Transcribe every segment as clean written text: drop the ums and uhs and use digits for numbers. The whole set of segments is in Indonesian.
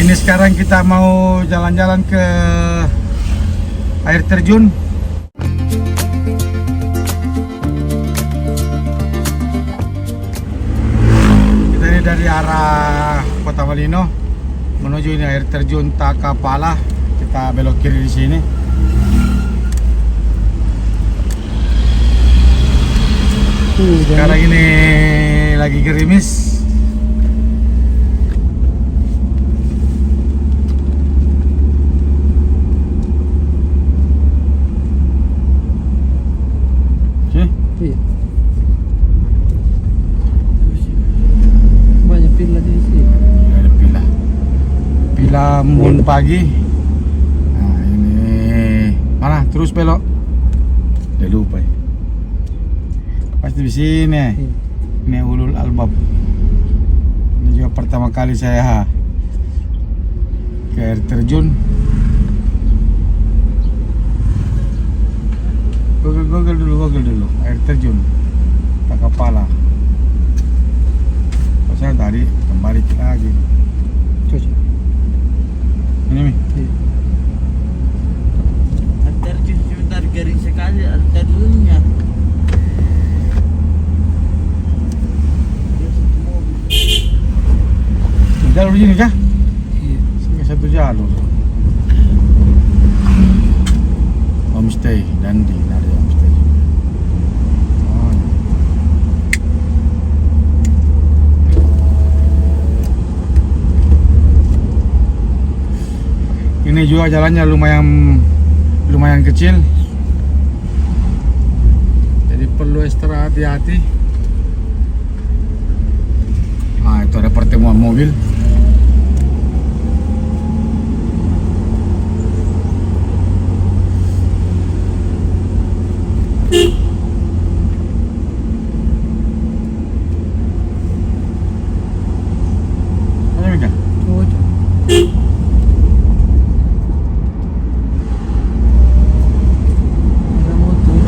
Ini sekarang kita mau jalan-jalan ke air terjun. Kita ini dari arah Kota Malino menuju ini air terjun Takapala. Kita belok kiri di sini. Sekarang ini lagi gerimis. Iya. Banyak pila di sini. Ada pila. Pila Mun pagi. Nah, ini mana? Terus belok. Udah lupa ya. Pasti di sini. Iya. Ini Ulul Albab. Ini juga pertama kali saya ke air terjun. Google dulu air terjun Takapala. Saya tadi kembali lagi. Cocok. Ini Mi. Iya. Air terjun sebentar, garing sekali air terjunnya. Jalur ini kah? Iya. Satu jalur. Homestay dan di ada homestay. Oh. Ini juga jalannya lumayan kecil. Jadi perlu ekstra hati-hati. Nah, itu ada pertemuan mobil. Cocok. Ada motor.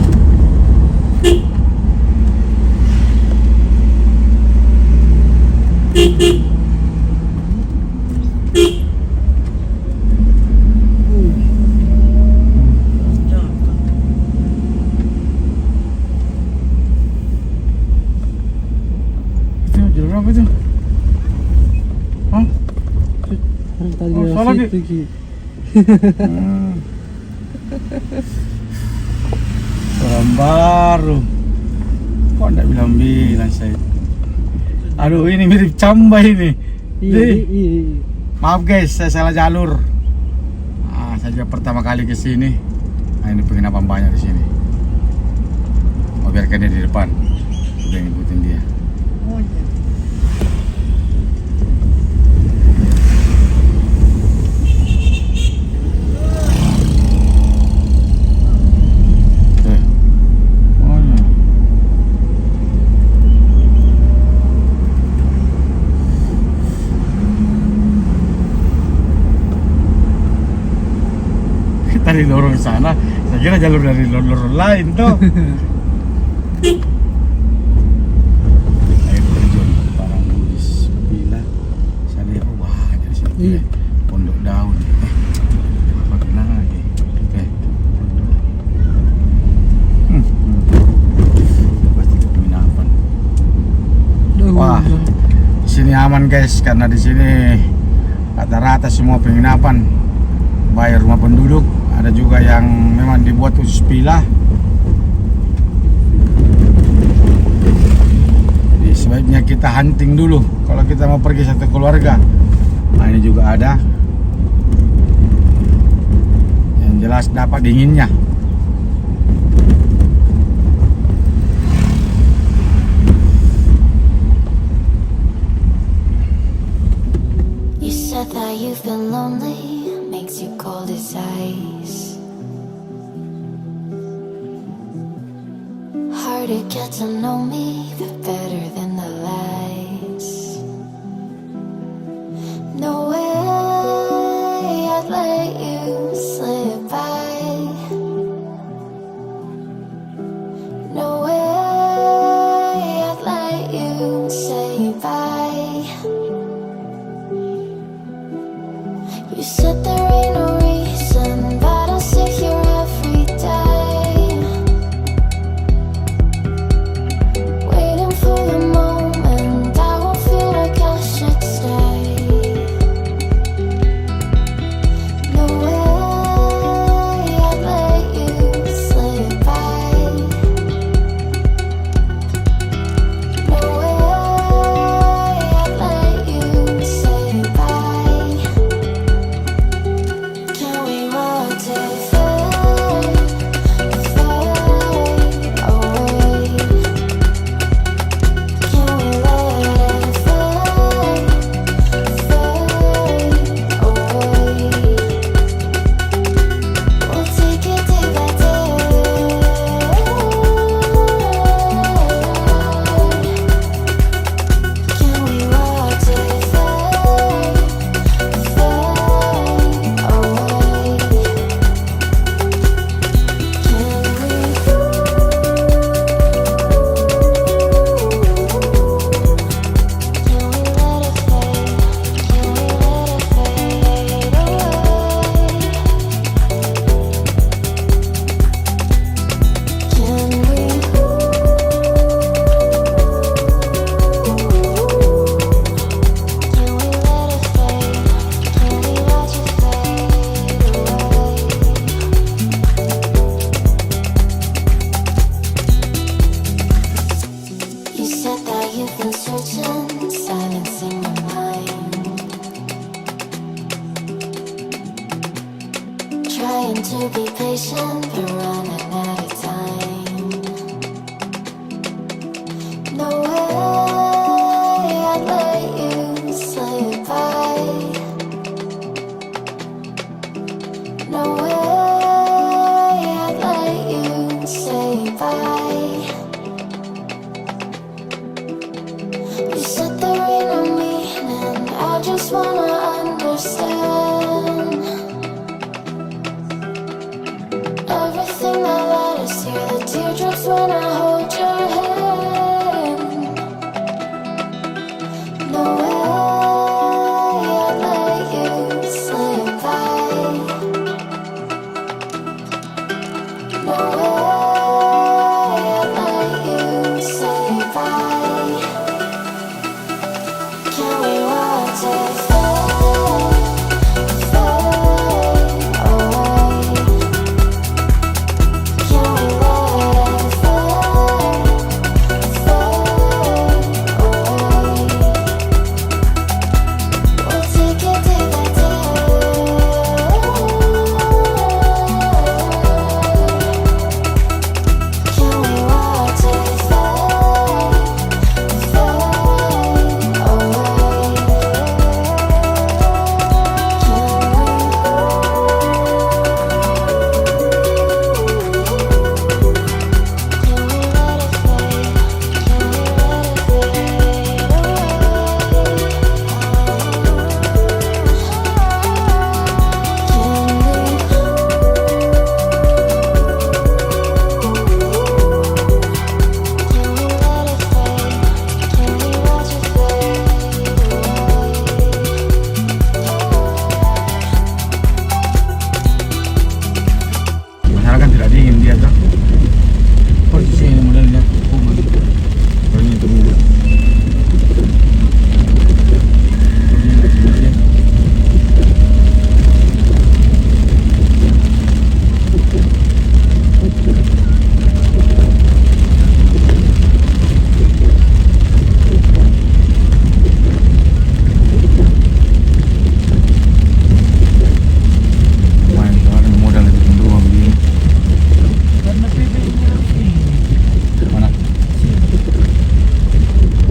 Itu jalur apa itu? Hah? Orang tadi Oh, lewat salah, situ, Ki. Orang baru. Kok enggak bilang saya? Aduh, ini mirip Camba ini. Iya, Nih. iya. Maaf guys, saya salah jalur. Saya juga pertama kali ke sini. Nah, ini penginapan banyak di sini. Mau biarkan dia di depan. Udah ngikutin dia. Eh. Oh, iya. Kita didorong ke sana. Saya kira jalur dari jalur lain tuh. Air terjun Parang Budis Pila. Sana oh banyak di sini. Iya. Pondok Daun. Apa bilang lagi? Pondok. Pasti penginapan. Wah. Di sini aman guys karena di sini rata-rata semua penginapan bayar rumah penduduk. Ada juga yang memang dibuat khusus pila. Jadi sebaiknya kita hunting dulu kalau kita mau pergi satu keluarga. Nah, ini juga ada. Yang jelas dapat dinginnya. You said that you feel lonely, makes you cold as ice. Hard to get to know me, but better than the lies. No way I'd let you slip by. No way I'd let you say bye. You said there ain't no reason, but I sit here every day, waiting for the moment I won't feel like I should stay. No way I'd let you slip by. No way I'd let you say bye. Can we watch it fade, fade away? Can we let it fade, fade away? We'll take it day by day. Can we watch it fade, fade away? You said that you've been searching, silencing your mind, trying to be patient, but running out of time. No way I'd let you slip by. No way I'd let you say bye. You said there ain't no meaning, I just wanna understand everything that led us here, the teardrops when I hold your hand. No way I'd let you slip by. No way I'd let you say bye. Can we watch it fade, fade away? Can we let it fade, fade away? We'll take it day by day. Can we watch it fade, fade away? Masyarakat tidak dingin dia tuh. Posisi ini modelnya kuman. Kalau ini tunggu. Lumayan soalnya modal itu rumah begini. Karena PPI-nya ini. Mana?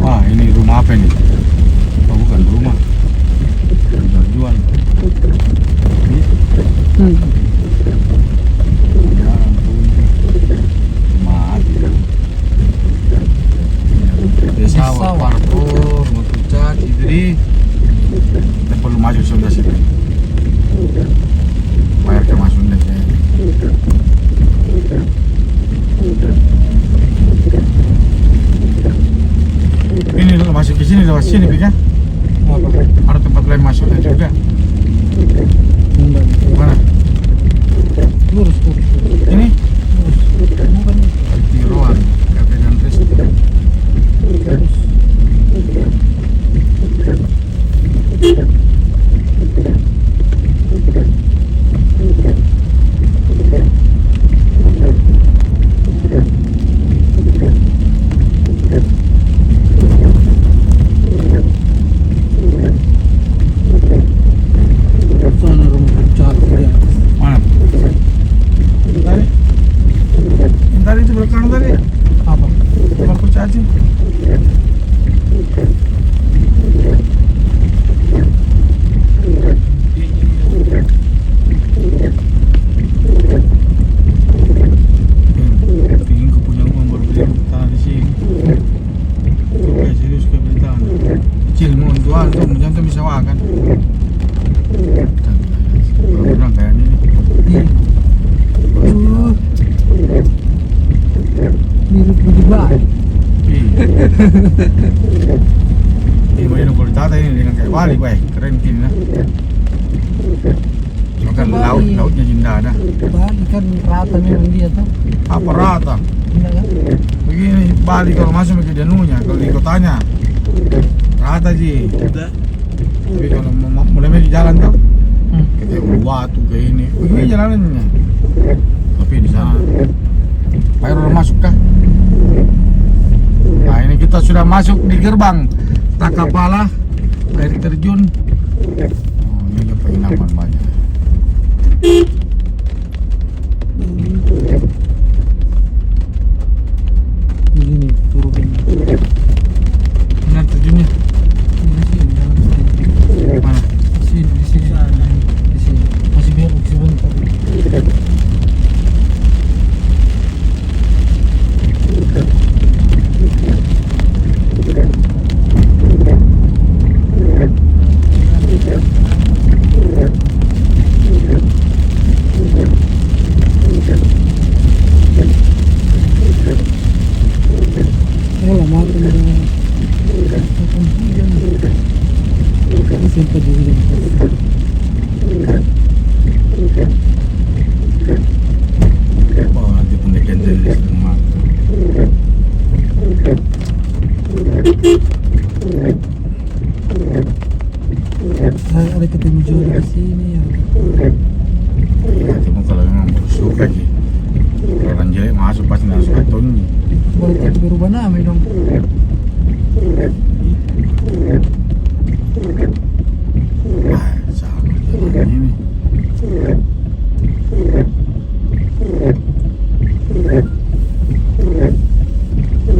Wah, ini rumah apa ini? Oh, bukan rumah. Jual-jual. Ya ampun. Mati. Desa parkur, mau pucat, itu di. Kita perlu masuk sebelah situ. Bayar ke masuknya saya. Ini lo masuk ke sini lewat sini, Pika. Apa? Ada tempat lain masuknya juga. Ini mau hidup tata ini dengan kayak Bali, baik keren gini nah. Makan lautnya indah dah. Bali kan rata memang dia tuh. Apa rata? Enggak kan? Begini Bali kalau masuk ke danunya, kalau di kotanya rata ji. Udah. Tapi kalau mulai di jalan tuh, kita Uluwatu ke ini, begini jalanannya. Tapi di sana, air udah masuk kah? Nah ini kita sudah masuk di gerbang Takapala, air terjun. Oh ini ada penginapan banyak. Ini turun. Ini terjunnya Ini sih dalam sini. mana? Di sini, di sini. Di sini. Masih belok sebentar. Oh lama tu dia. Ini sempat di sini. Oh nanti pendekan dari rumah. Ada ketemu jodoh di sini ya. Ketemu kalau memang busuk lagi. Kalau orang jelek masuk pasti langsung ketonyi. Boleh kita berubah nama dong. Ah, sama jalan ini.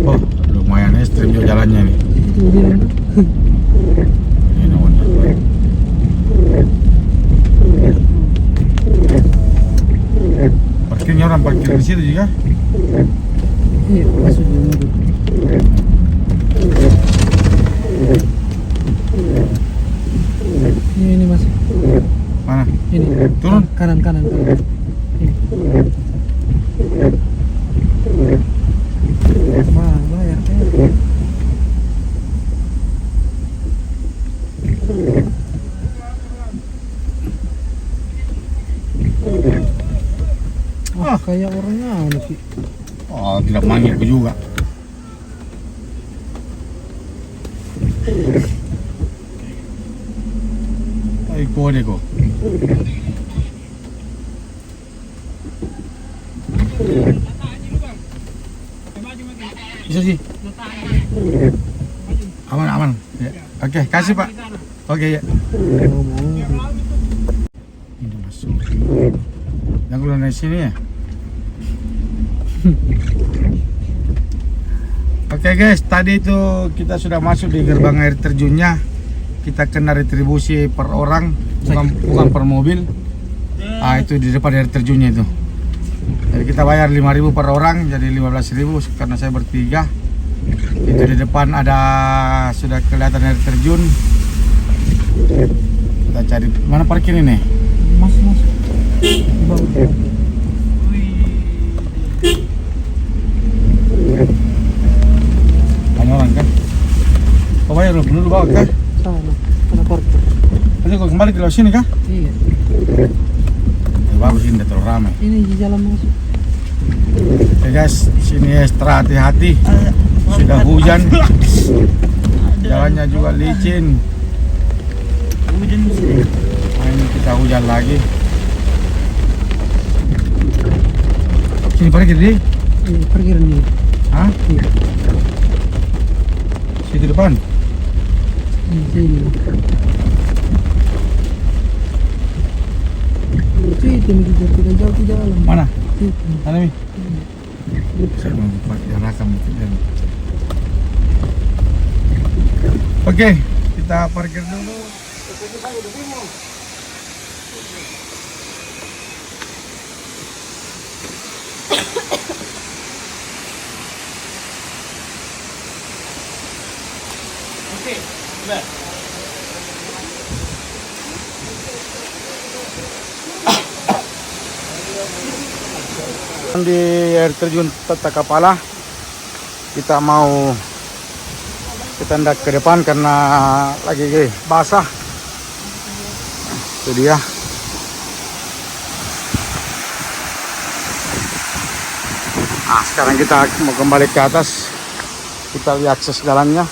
Oh, lumayan ekstrim juga jalannya nih. Itu dia. Ini wonder. Parkirnya orang parkir di situ juga. Iya, masuk dulu. Ini masuk. Mana? Ini. Turun. Kanan. Ini. Bayar kan? Wah, kayak orangnya sih. Oh, tidak manggil aku juga. Ay, kode ko. Bisa sih. Aman. Ya. Oke, kasih Pak. Oke ya. Oh, mau. Ini masuk. Yang keluar dari sini ya. Oke guys, tadi itu kita sudah masuk di gerbang air terjunnya. Kita kena retribusi per orang, bukan per mobil. Ah itu di depan air terjunnya itu. Jadi kita bayar 5.000 per orang, jadi 15.000 karena saya bertiga. Itu di depan ada sudah kelihatan air terjun. Kita cari mana parkir ini? Mas. Di bawah. Banyak orang kan? Oh bayar dulu bawa kah? Sana. Ada parkir. Nanti kau kembali ke sini kah? Iya. Bagus ini tidak terlalu ramai. Ini di jalan masuk. Oke guys, sini ekstra hati-hati. Sudah hujan, jalannya juga licin. Hujan sih. Nah, ini kita hujan lagi. Sini parkir di? Ini parkiran ini. Hah? Iya. Situ depan. Di sini. Itu kita tidak jauh ke jalan. Mana? Itu. Mana Mi? Saya mau pakai rakam itu dan. Oke, kita parkir dulu. Oke, udah. Di air terjun Takapala kita mau Kita hendak ke depan karena lagi basah. Itu dia. Sekarang kita mau kembali ke atas. Kita lihat akses jalannya.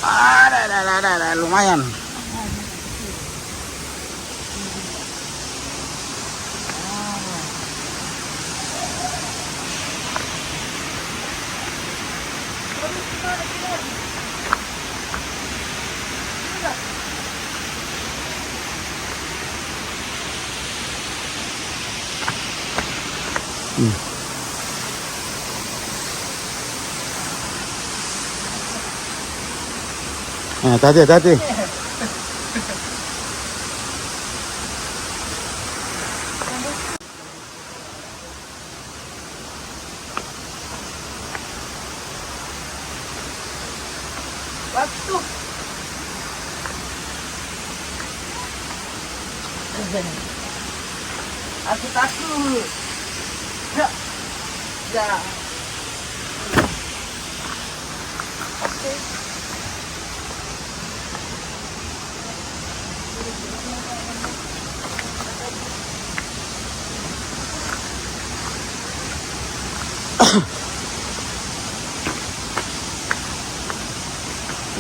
Ada, lumayan. Hati-hati. Waktu. Aku takut. Ya. Ya. Oke.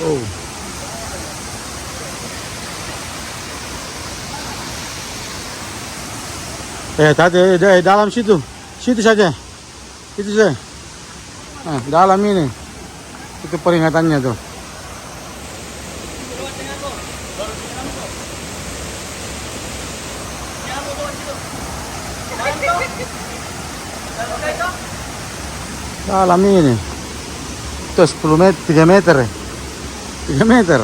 Oh. Tadi dalam situ saja. Itu saja. Dalam ini. Itu peringatannya tuh. Dalam ini. Itu 10 meter, 3 meter. 3 meter.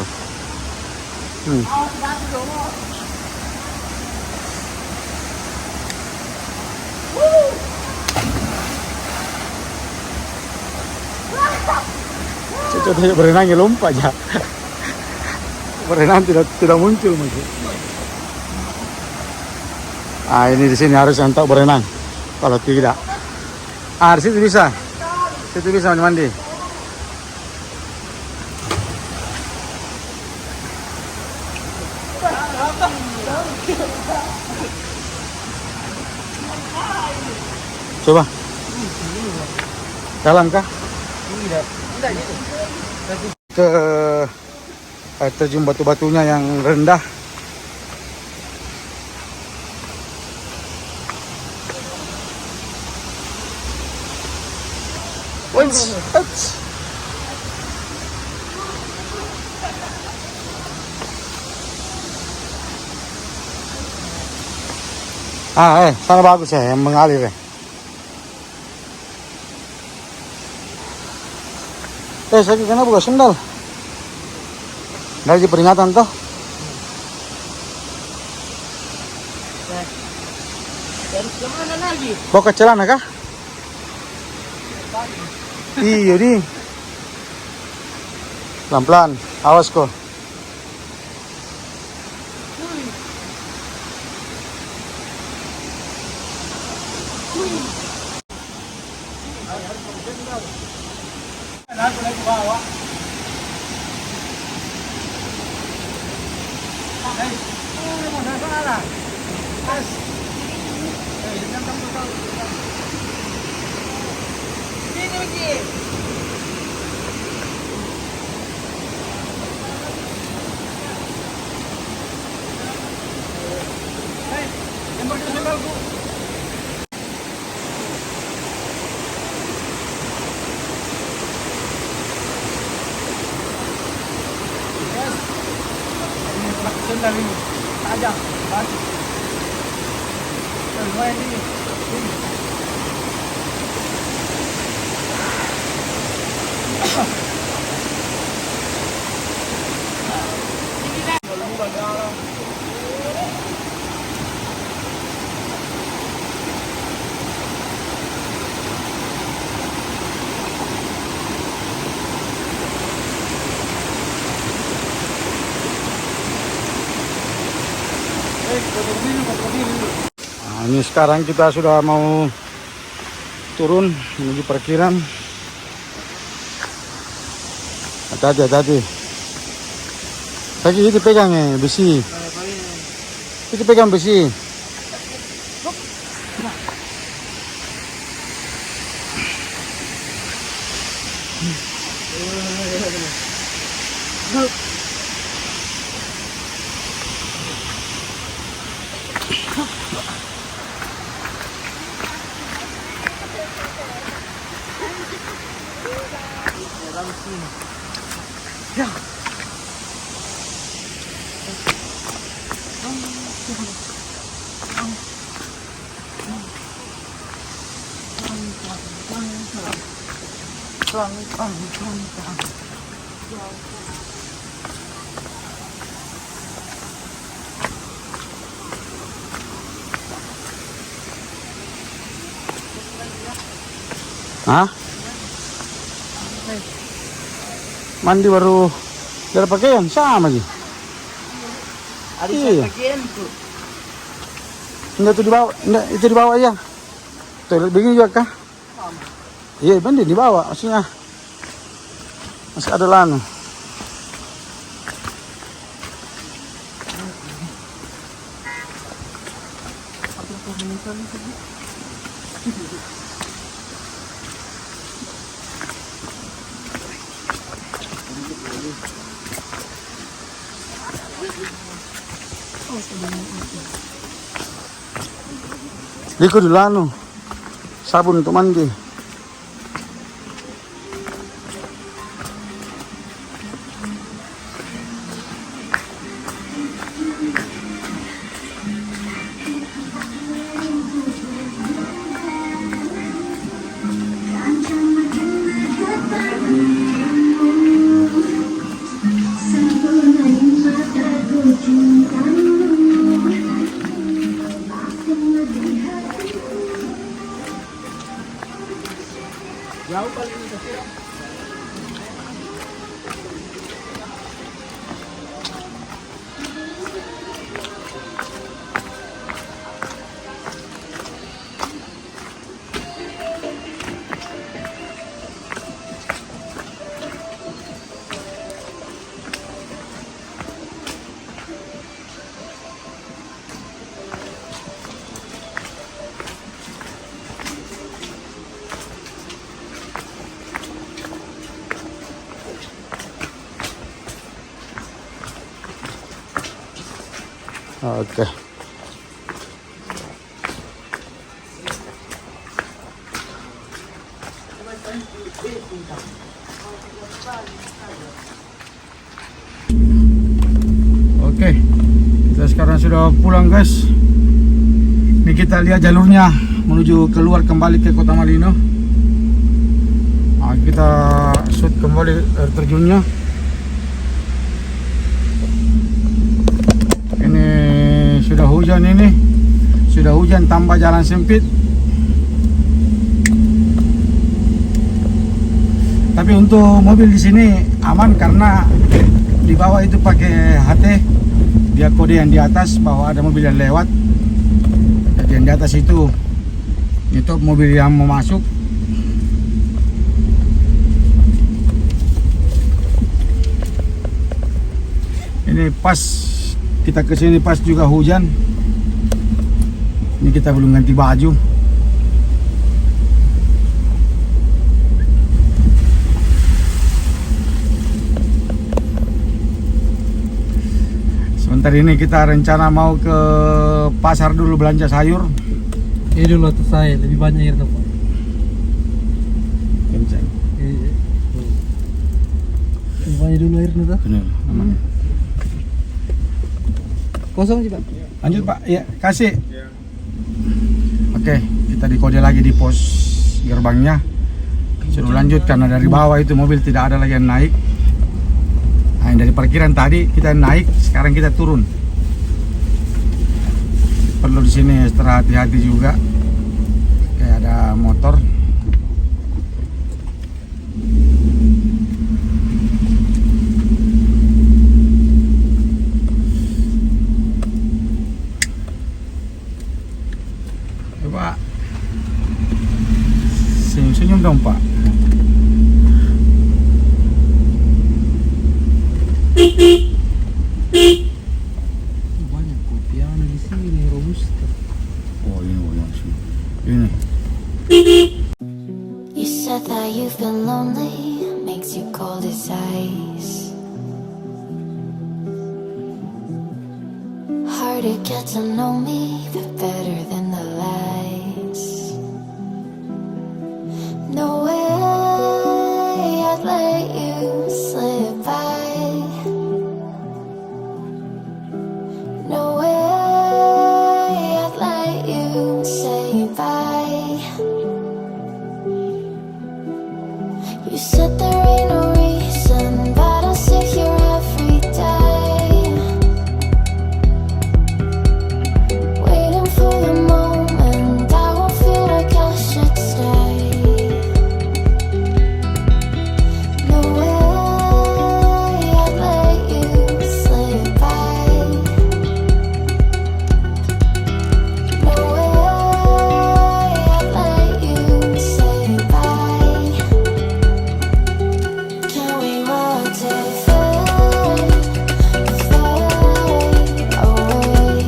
Contohnya berenang ya lompat aja. Berenang tidak muncul masih. Ini di sini harus untuk berenang. Kalau tidak, di situ bisa. Situ bisa mandi. Coba. Dalam kah? Tidak gitu. Ke air terjun batu-batunya yang rendah. Sana bagus ya, yang mengalir ya. Sakit kenapa buka sendal? Dari peringatan toh. Harus kemana lagi? Bawa ke celana kah? Iya di. Pelan-pelan, awas kok. Sendal ini tajam, batu. Lumayan ini. Ini sekarang kita sudah mau turun menuju parkiran. Hati-hati. Lagi itu pegang besi. Itu pegang besi. Hah? Mandi baru dari pakaian sama aja. Ada Iya. pakaian tuh. Enggak itu dibawa, enggak itu dibawa aja. Toilet begini juga kah? Iya, bener dibawa maksudnya. Masih ada lanu. Liko dulu anu. Sabun untuk mandi. Oke. Oke, kita sekarang sudah pulang guys. Ini kita lihat jalurnya menuju keluar kembali ke Kota Malino. Nah, kita shoot kembali air terjunnya. Ini sudah hujan ini, sudah hujan tambah jalan sempit. Tapi untuk mobil di sini aman karena di bawah itu pakai HT, dia kode yang di atas bahwa ada mobil yang lewat. Jadi yang di atas itu mobil yang mau masuk. Ini pas kita kesini pas juga hujan. Ini kita belum ganti baju. Sebentar ini kita rencana mau ke pasar dulu belanja sayur. Ini dulu tuh saya lebih banyak air tuh Pak. Kencang. Lebih banyak dulu air tuh. Benar, aman. Kosong sih Pak. Lanjut Pak, ya kasih. Oke, kita dikode lagi di pos gerbangnya. Suruh lanjut karena dari bawah itu mobil tidak ada lagi yang naik. Nah, dari parkiran tadi kita naik, sekarang kita turun. Perlu di sini extra hati-hati juga. Kayak ada motor. Coba. Banyak kopi ano di sini, robusta. Oh ini yang sih. Ini. You said that you've been lonely, makes you cold as ice. Hard to get to know me, but better than the lies. No way I'd let you slip by. No way I'd let you say bye. You said there ain't no reason, but I'll sit here every day, waiting for the moment I won't feel like I should stay. No way I'd let you slip by. No way I'd let you say bye. Can we watch it fade, fade away?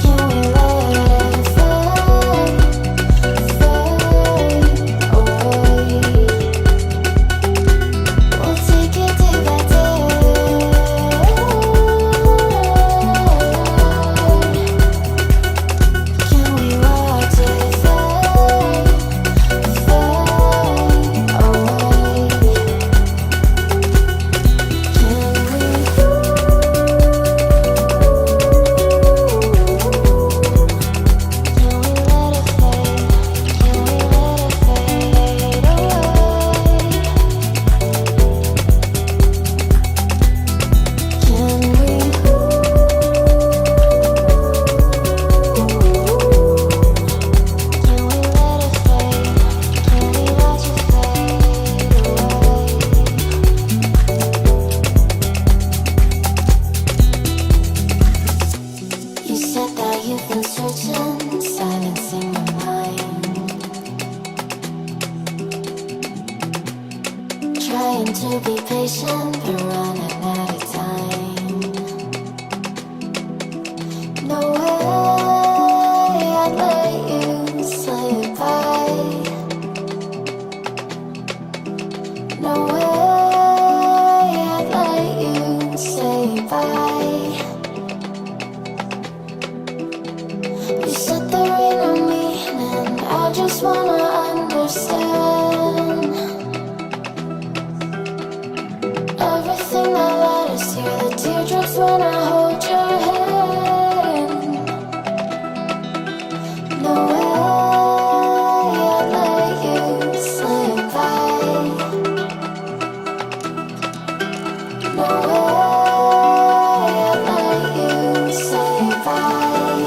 Can we let it fade, fade away? We'll take it day by day. Can we watch it fade, fade away? You said that you've been searching, silencing your mind, trying to be patient but running out of time. No way I'd let you slip by. No way I'd let you say bye. You said there ain't no meaning, I just wanna understand everything that led us here, the teardrops when I hold your hand. No way I'd let you slip by. No way I'd let you say bye.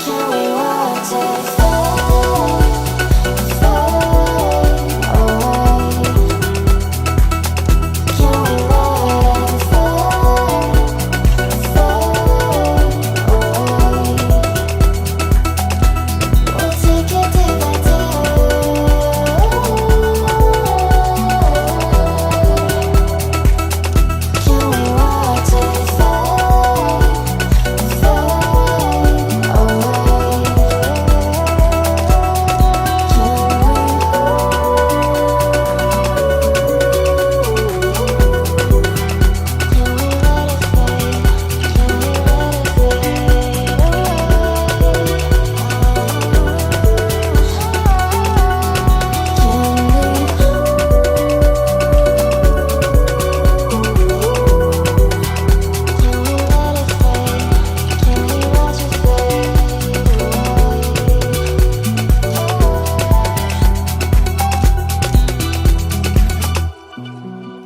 Can we watch it fade, fade away? Can we let it fade, fade away? We'll take it day by day. Can we watch it fade, fade away?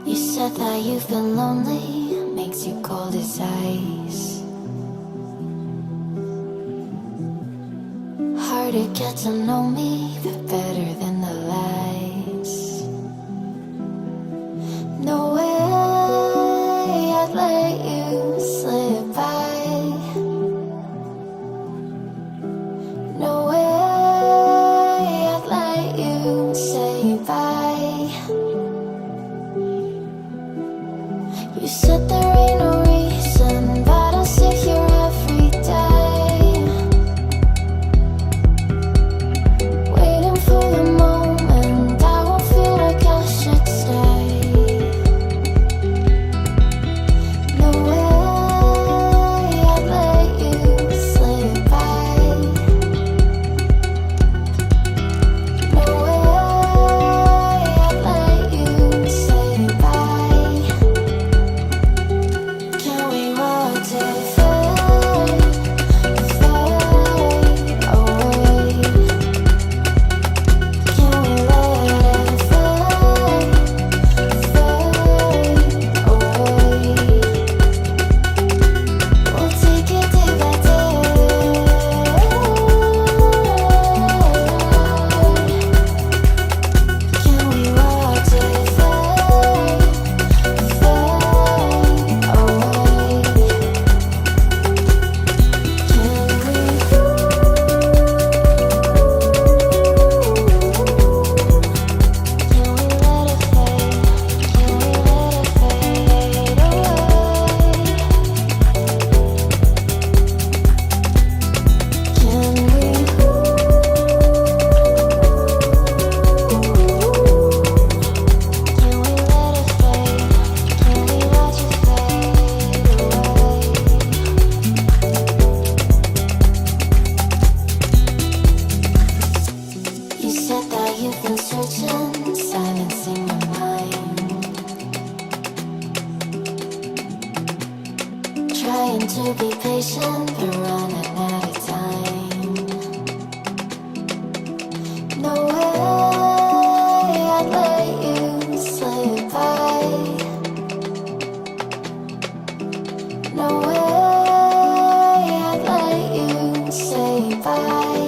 You said that you've been lonely, makes you cold as ice. Hard to get to know me, but better than the lies. No way I'd let you slip by. No way I'd let you say bye. said there ain't no reason, but I sit here every day, waiting for the moment I won't feel like I should stay. No way I'd let you slip by. No way I'd let you say bye. Can we watch it fade, fade away? Can we let it fade, fade away? We'll take it day by day. Can we watch it fade, fade away? Can we let it fade? Can we let it fade away? Can we? Can we let it fade? Can we watch it fade away? You said that you've been searching, silencing your mind, trying to be patient but running out of time. No way I'd let you slip by. No way I'd let you say bye.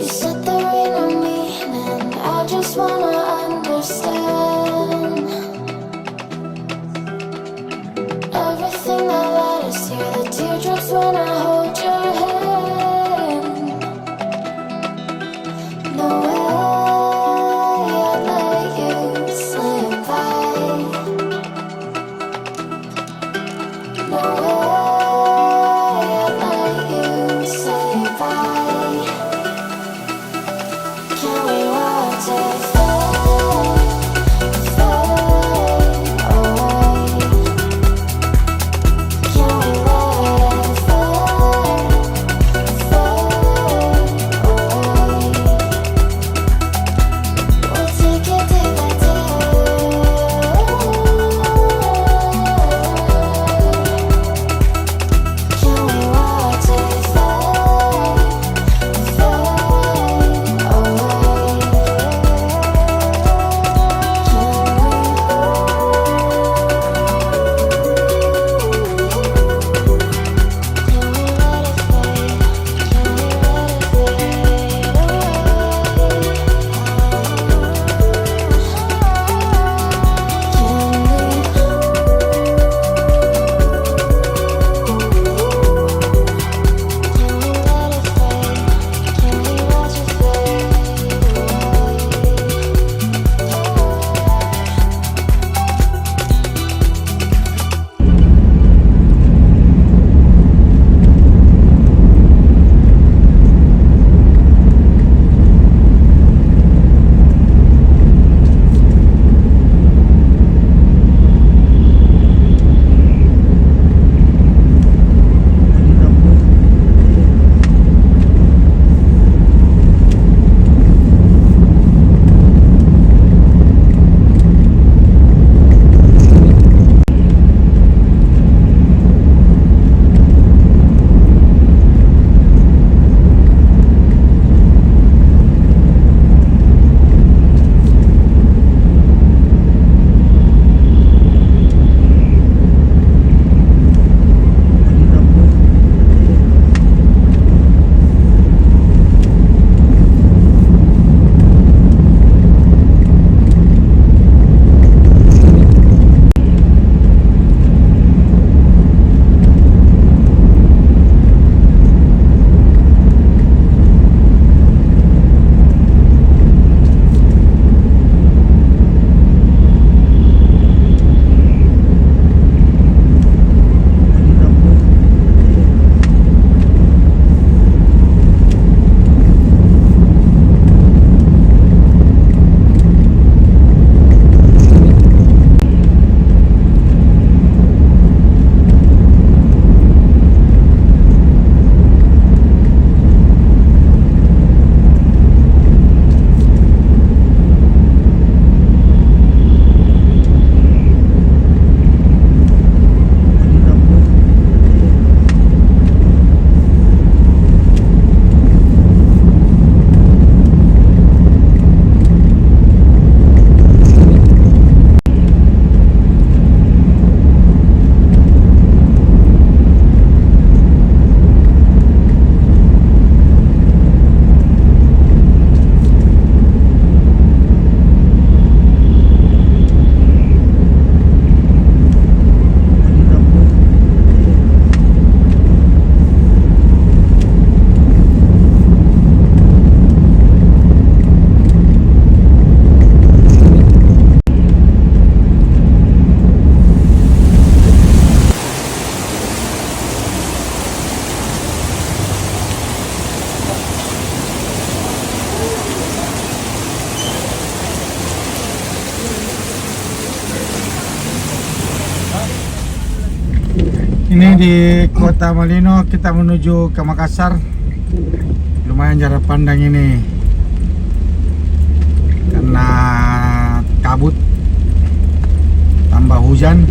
You said there ain't no meaning, I just wanna understand everything that Ini di Kota Malino, kita menuju ke Makassar. Lumayan jarak pandang ini karena kabut tambah hujan.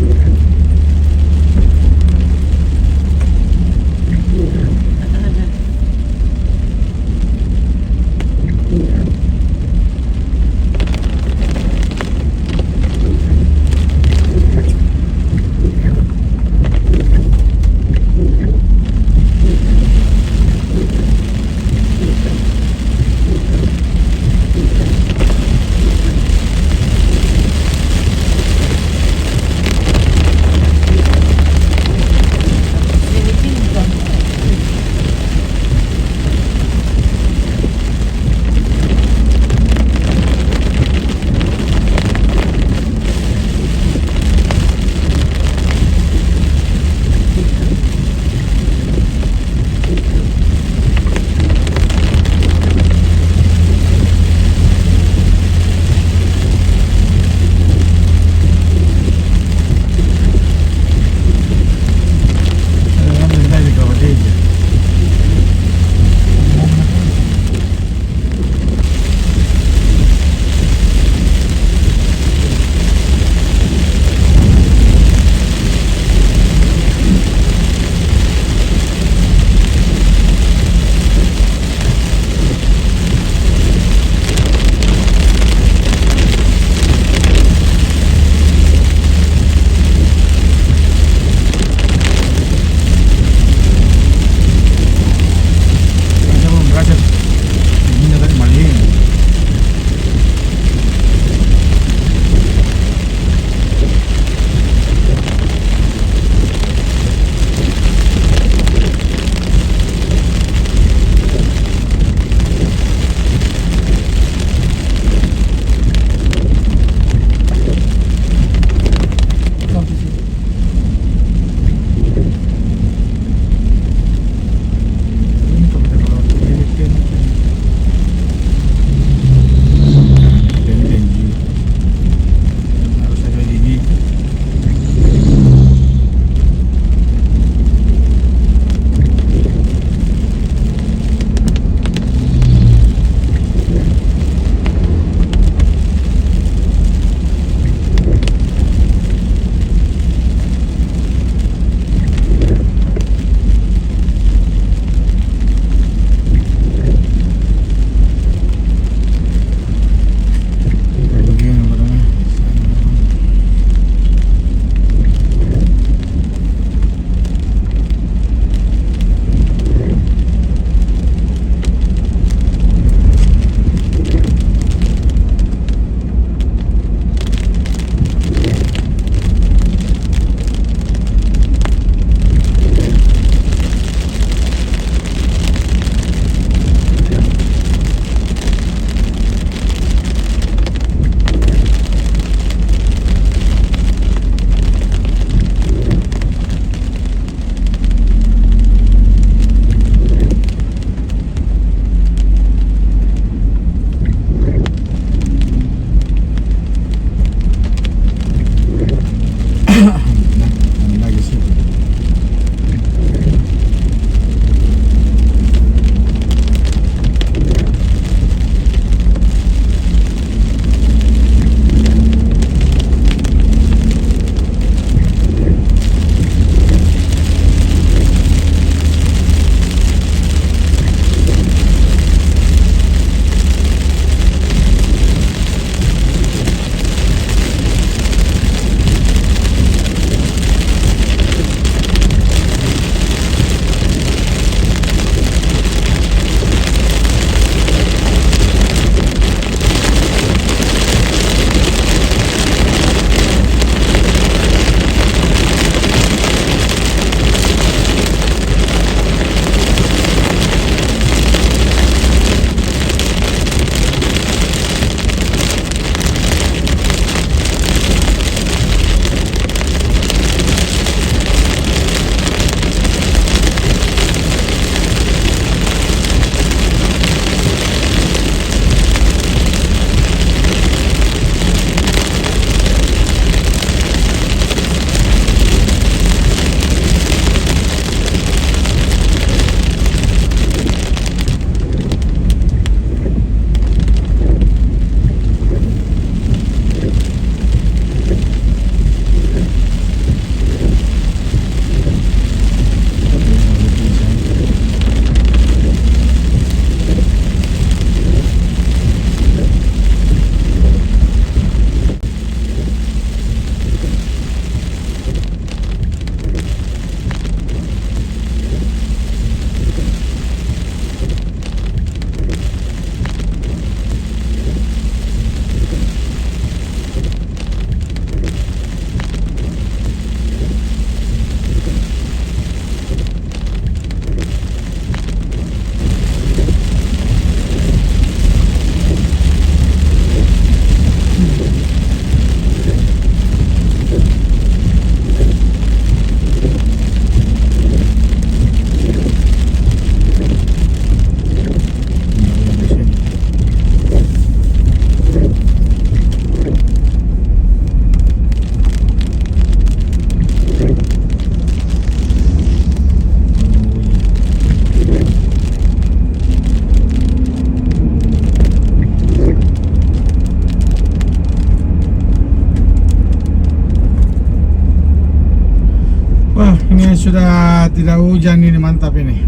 sudah tidak hujan ini, mantap ini.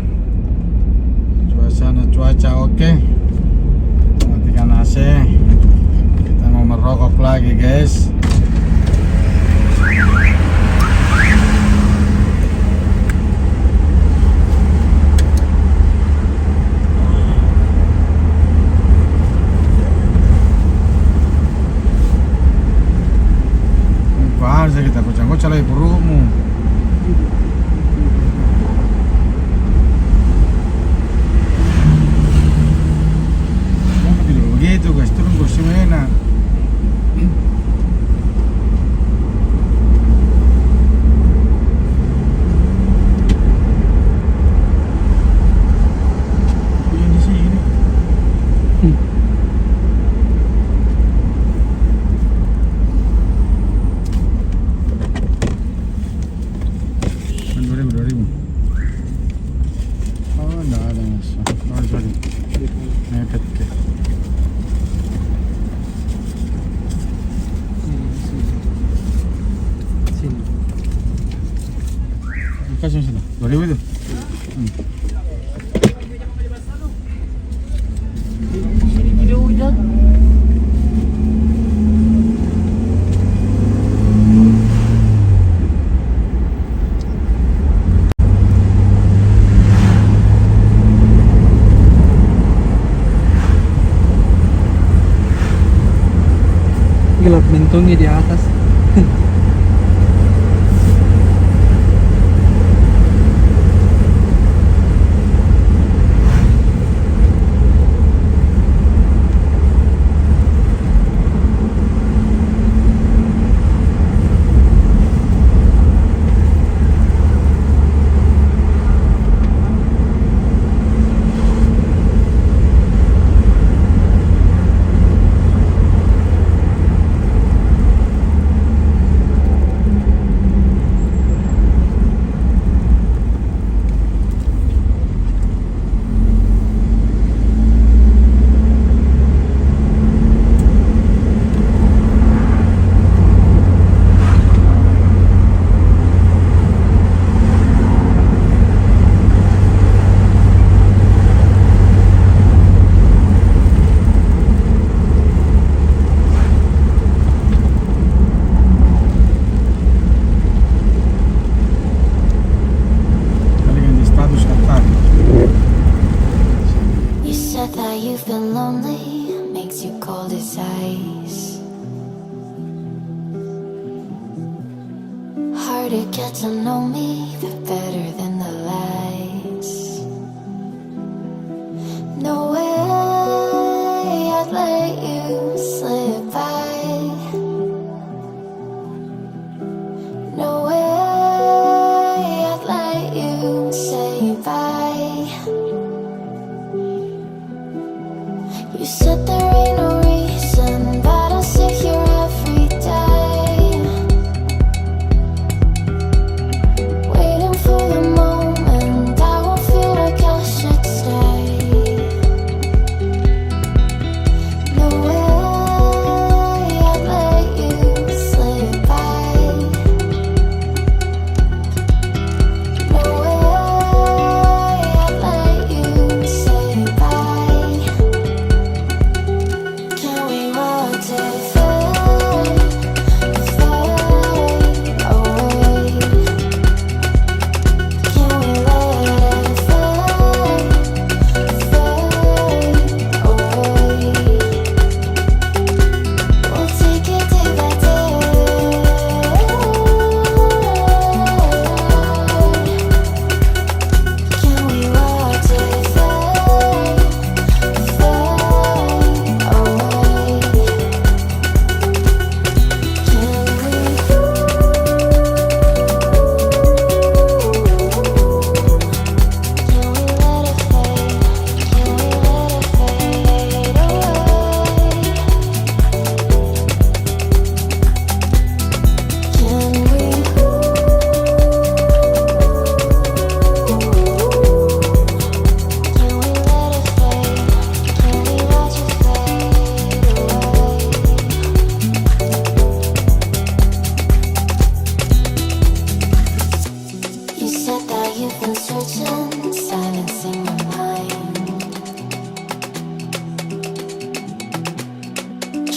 Cuaca oke. Matikan AC. Kita mau merokok lagi, guys. Harus kita kocak-kocak lagi perutmu. Jangan tidur begitu, guys, turun kursi enak. Yang di sini. Dua ribu. Oh, enggak ada mas. Oh, sorry. Mepet ke. Sini. Kasih sana. 2000 itu. Sini tidak hujan. Gelap bentongnya di atas. You said that you've been lonely, makes you cold as ice. Hard to get to know me, but better than the lies. No way I'd let you slip by. No way I'd let you say bye. You said there ain't no reason, but I'll sit here every day, waiting for the moment.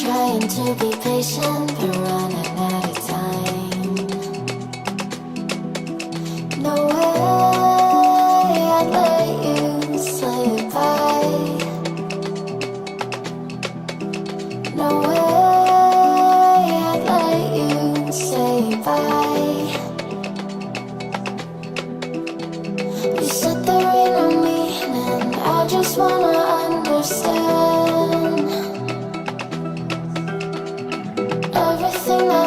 trying to be patient, but running out of time. No way I'd let you slip by. No way I'd let you say bye. You said there ain't no meaning, I just wanna understand everything that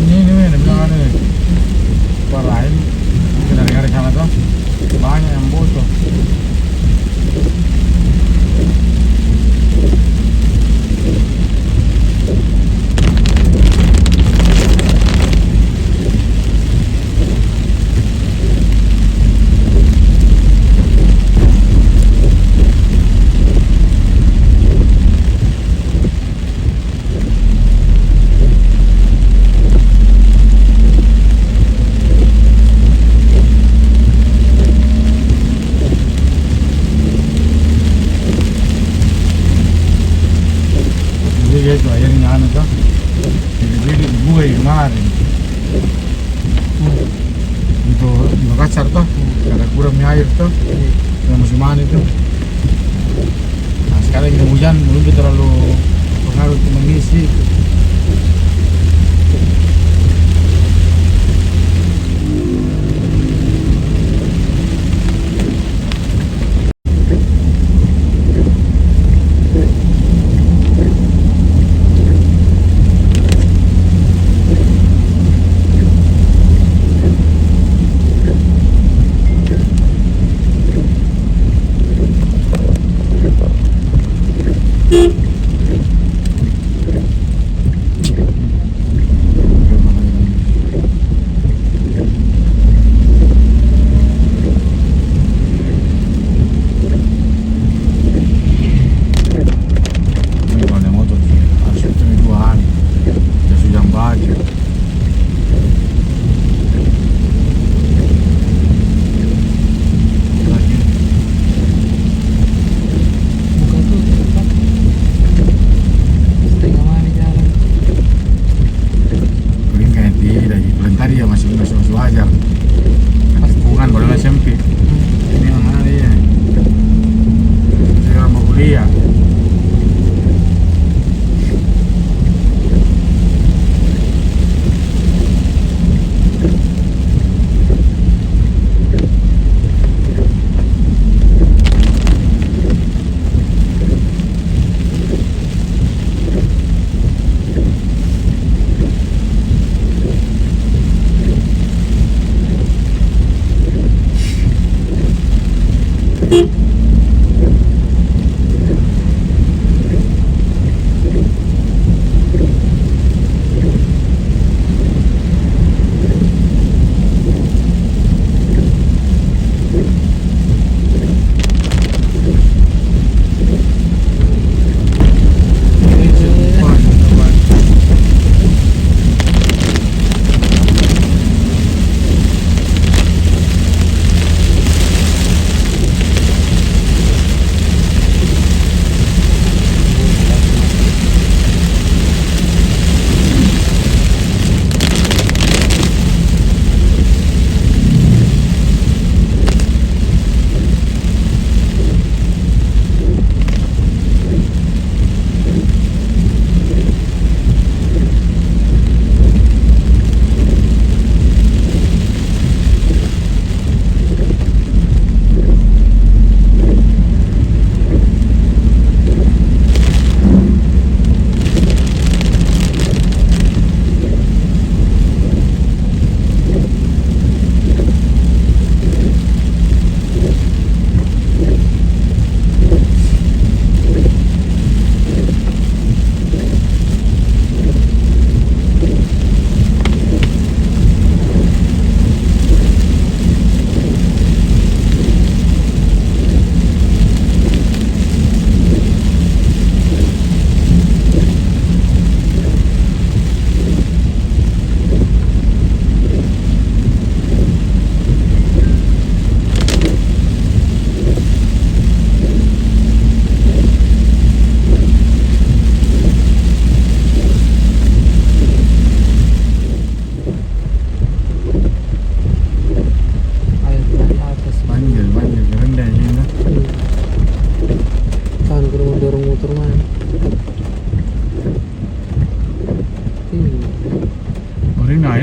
ini nih, bilang nih. Parahin, dari sana tuh banyak yang bocor. Jadi itu airnya anu tuh, jadi dibuai kemarin. Untuk Makassar tuh, ada kurangnya air tuh, yang musim mani tuh. Nah sekarang ini hujan, belum terlalu pengaruh untuk mengisi. Masih wajar. Bukan boleh sempit. Ini mana dia? Saya mau kuliah.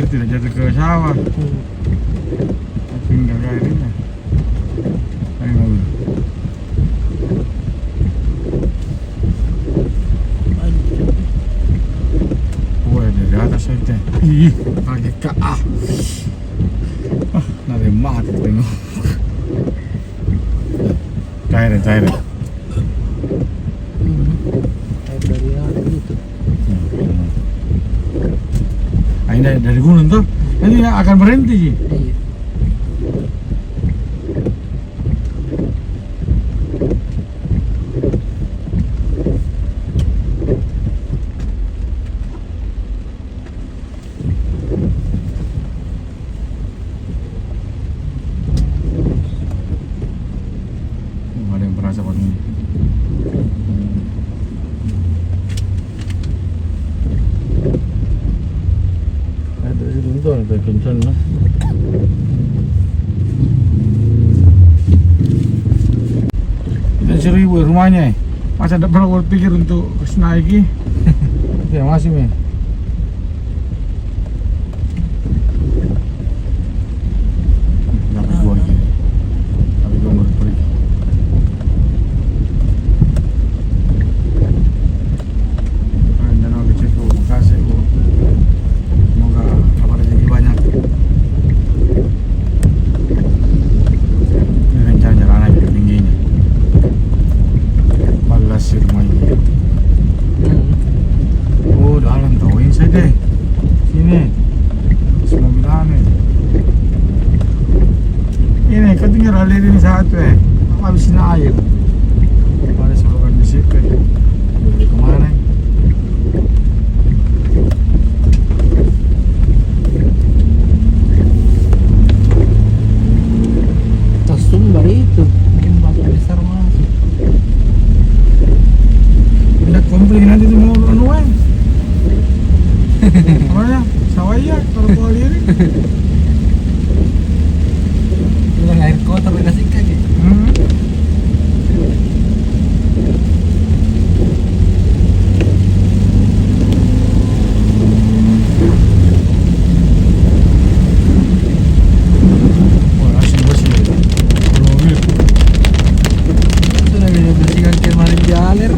tidak jatuh ke sawah. Tinggal kayak ini. Ayo mobil. Wah, dari atas saya. Ito. Ih, kaget ka. Nari mati tengok. Cair. Air dari air itu. Ini dari gunung tuh. Ini akan berhenti sih. Iya. Ada yang pernah seperti ini. Ada sih tentu ada kencang lah. Dan 1.000 rumahnya. Masa tidak pernah berpikir untuk kesana lagi. Ya masih men. Tapi gua lagi. Tapi gua baru pergi. Dan aku cek ke Bekasi gua. Semoga dapat rezeki banyak. Ini rencana jalan lagi ke tingginya. Balas sih rumahnya. Oh, dalam tauin saya deh. Sini. Semua bilang nih. Ini kan tinggal alir ini satu habisin air. Ada selokan di situ. Jadi kemana? Tas Sumba itu mungkin batu besar masuk. Tidak komplit nanti tuh mau anuan. Apanya? Sawaya kalau kau lihat. Dengan air kotor dikasih kaki. Oh, asin bersih. Kalau mobil. Itu namanya bersihkan kemarin di alir.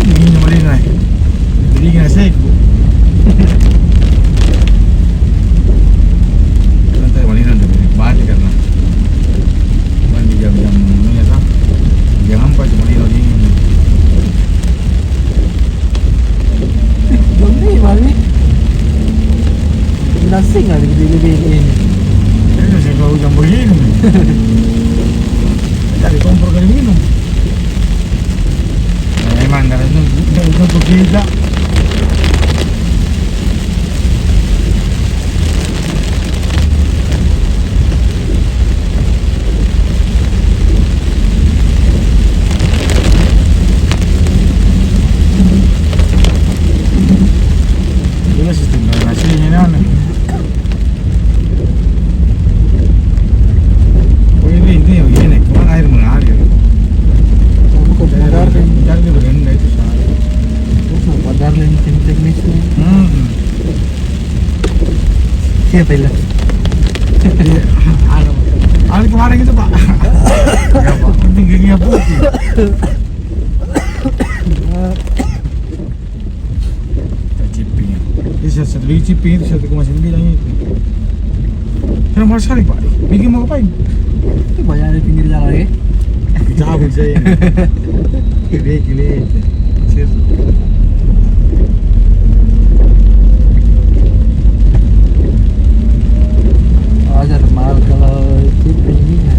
Dinginnya Marina. Dinginnya seco. Nanti Marina udah menikmati karena mandi jam-jam ini ya, jam 4 Marina dingin. Belum nih balik. Nasi nggak lebih ini. Ini sih kalau jam begini. Cari kompor kali minum. Emang karena itu untuk kita. Juga sistem nasinya ini aneh. Oh ini begini, kemana air mengalir? Kamu kok padar kan? Cari di bagian itu sana. Kamu padar lagi teknis tuh. Siapa ilah? Iya, ada kemarin itu Pak. Ya Pak, penting giginya putih. Ciping. Ini satu biji ciping itu 1,9 itu. Kenapa mahal sekali Pak? Bikin mau ngapain? Itu banyak di pinggir jalan ya. Dicabut saya ini. Gile. Serius. Wajar mahal kalau itu ininya.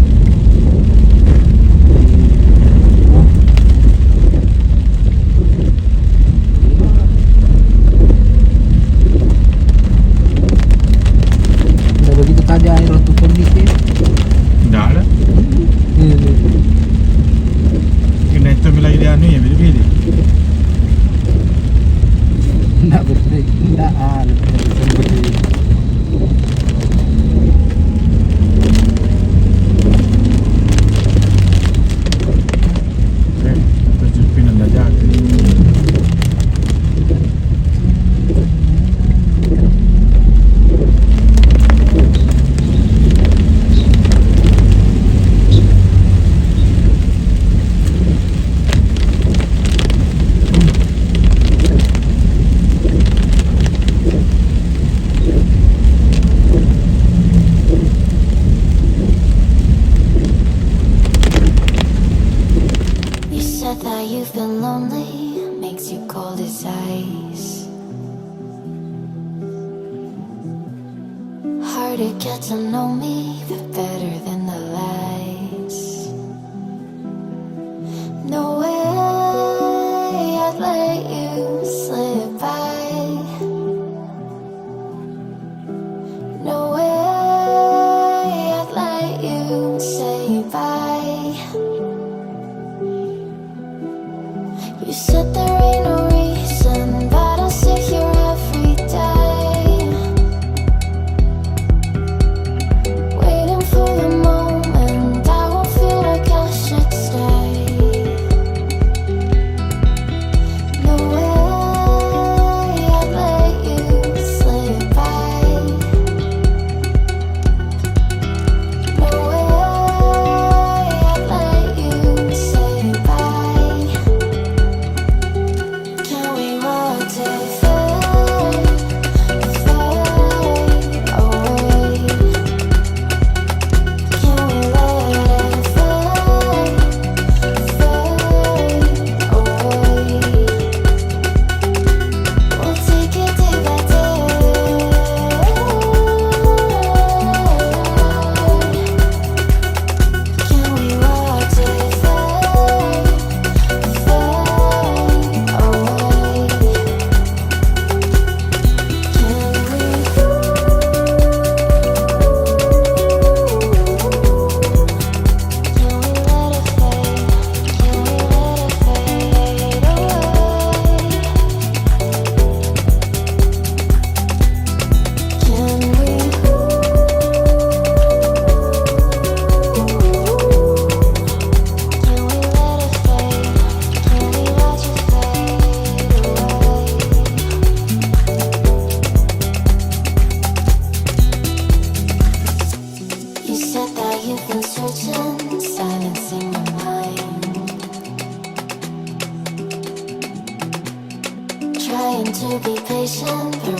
Udah begitu tadi air untuk kondisi. Tidak ada. Ini. Kena itu lagi dia anu ya, beda-beda. Enggak berbeda. Enggak ada. harder to get to know me, the better than the lies. No way I'd let you slip by. No way I'd let you say bye. You said there ain't no reason, but I'll sit here every day, waiting for the moment I won't feel like I should stay. No way I'd let you slip by. No way I'd let you say bye. Can we watch it fade, fade away? Can we let it fade, fade away? We'll take it day by day. Can we watch it fade, fade away? You said that you've been searching, silencing your mind, trying to be patient.